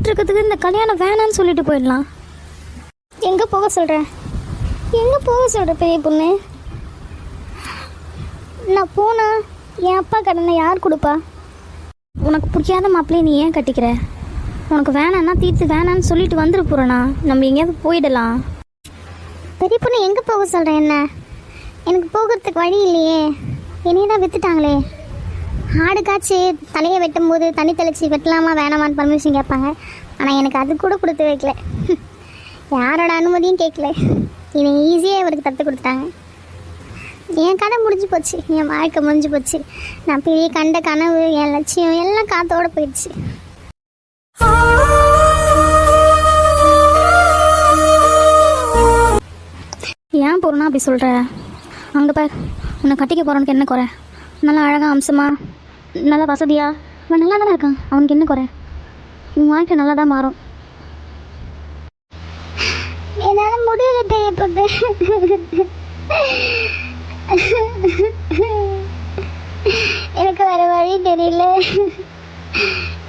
பேசிகிட்டு இருக்கிறதுக்கு இந்த கல்யாணம் வேணான்னு சொல்லிட்டு போயிடலாம். எங்கே போக சொல்கிற பெரிய பொண்ணு? நான் போனா என் அப்பா கடனை யார் கொடுப்பா? உனக்கு பிடிக்காத மாப்பிள்ளையை நீ ஏன் கட்டிக்கிற? உனக்கு வேணான்னா தீர்த்து வேணான்னு சொல்லிட்டு வந்துட போகிறேண்ணா. நம்ம எங்கேயாவது போயிடலாம். பெரிய பொண்ணு எங்கே போக சொல்கிறேன்? என்ன எனக்கு போகிறதுக்கு வழி இல்லையே. என்னையே தான் விற்றுட்டாங்களே. ஆடு காய்ச்சி தலையை வெட்டும் போது தண்ணி தெளிச்சு வெட்டலாமா வேணாமான்னு பர்மிஷன் கேட்பாங்க. ஆனால் எனக்கு அது கூட கொடுத்து வைக்கல. யாரோட அனுமதியும் கேட்கல. இதை ஈஸியாக இவருக்கு தத்து கொடுத்துட்டாங்க. என் கதை முடிஞ்சு போச்சு, என் வாழ்க்கை முடிஞ்சு போச்சு. நான் பெரிய கண்ட கனவு, என் லட்சியம் எல்லாம் காத்தோடு போயிடுச்சு. ஏன் போறேன்னா அப்படி சொல்கிற? அங்கே பார், உன்னை கட்டிக்க போகிறவனுக்கு என்ன குறை? நல்லா அழகாக அம்சமா நல்லா வசதியா அவன் நல்லா தானே இருக்கான். அவனுக்கு என்ன குறை? உன் வாழ்க்கை நல்லா தான் மாறும். என்னால் முடியல தேவைப்பட்டு. எனக்கு வேறு வழி தெரியல.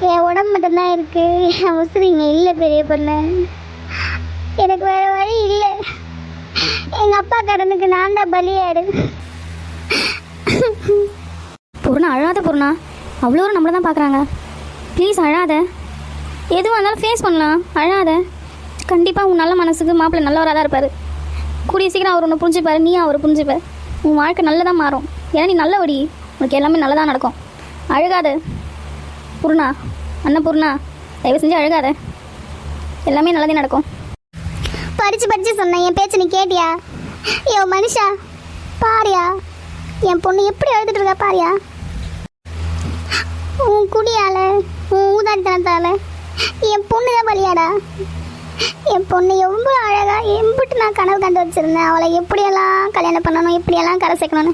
என் உடம்பு மட்டும்தான் இருக்கு, என் உசுரிங்க இல்லை பெரிய பொண்ணு. எனக்கு வேறு வழி இல்லை. எங்கள் அப்பா கடனுக்கு நான் தான் பலியாடு. பொருணா அழாத பொருணா, அவ்வளோ நம்மளை தான் பார்க்குறாங்க. ப்ளீஸ் அழாத. எதுவாக இருந்தாலும் ஃபேஸ் பண்ணலாம், அழாத. கண்டிப்பாக உன் நல்ல மனசுக்கு மாப்பிள்ளை நல்லவராக தான் இருப்பார். கூடிய சீக்கிரம் அவர் ஒன்று புரிஞ்சுப்பார், நீ அவரை புரிஞ்சுப்பார். உன் வாழ்க்கை நல்லதாக மாறும். ஏன்னா நீ நல்லபடி, உனக்கு எல்லாமே நல்லதாக நடக்கும். அழுகாத பூர்ணா, அண்ணன் பூர்ணா, தயவு செஞ்சு அழுகாத. எல்லாமே நல்லதே நடக்கும். படித்து சொன்னேன், என் பேச்சு நீ கேட்டியா? ஐயோ மனுஷா பாரியா, என் பொண்ணு எப்படி எழுதிட்டு இருக்கா பாரியா. உன் குடியால, உன் ஊதாட்டத்தால் என் பொண்ணு தான் பலியாடா. என் பொண்ணு எவ்வளோ அழகா எம்பிட்டு நான் கனவு கண்டு வச்சுருந்தேன். அவளை எப்படியெல்லாம் கல்யாணம் பண்ணணும், எப்படியெல்லாம் கரை சேர்க்கணும்னு.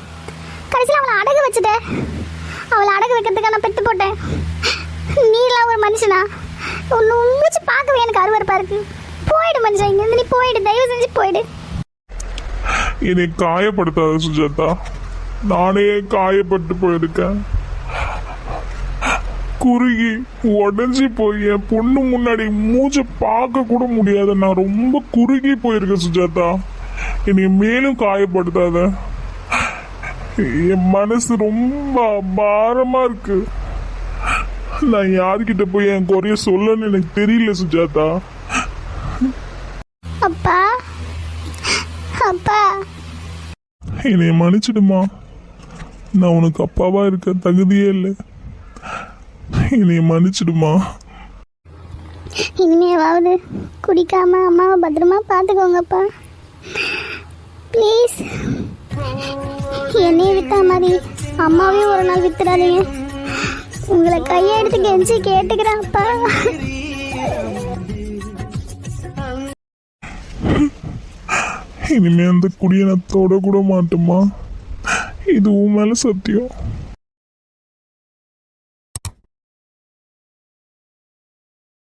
கடைசியில் அவளை அடகு வச்சுட்டேன். அவளை அடகு வைக்கிறதுக்காக நான் பெற்று போட்டேன். நீலாம் ஒரு மனுஷனா? ஒன்று மூச்சு பார்க்கவே எனக்கு அருவருப்பாக இருக்கு. போயிடு மனுஷன், இங்கேருந்து நீ போயிடு, தயவு செஞ்சு போயிடு. என்னை காயப்படுத்தாத சுஜாதா, நானே காயப்பட்டு போயிருக்கேன். குறுகி உடஞ்சி போய் என் பொண்ணு முன்னாடி மூச்சை பார்க்க கூட முடியாத நான் ரொம்ப குறுகி போயிருக்கேன் சுஜாதா. என்னை மேலும் காயப்படுத்தாத. என் மனசு ரொம்ப பாரமா இருக்கு. நான் யார்கிட்ட போய் என் குறைய சொல்லன்னு எனக்கு தெரியல சுஜாதா. அப்பா அப்பா, என்னை மன்னிச்சிடுமா. நான் உனக்கு அப்பாவா இருக்க தகுதியே இல்லை. என்னை மன்னிச்சிடுமா. இனிமேவாவது குடிக்காம அம்மாவை பத்திரமா பார்த்துக்கோங்கப்பா ப்ளீஸ். என்னையும் வித்தா மாதிரி அம்மாவையும் ஒரு நாள் வித்துடாதீங்க. உங்களை கையெடுத்து கெஞ்சி கேட்டுக்கிறேன் அப்பா. இனிமே அந்த குடியை நான் தொட கூட மாட்டேம்மா. இது உன் மேல சத்தியம்.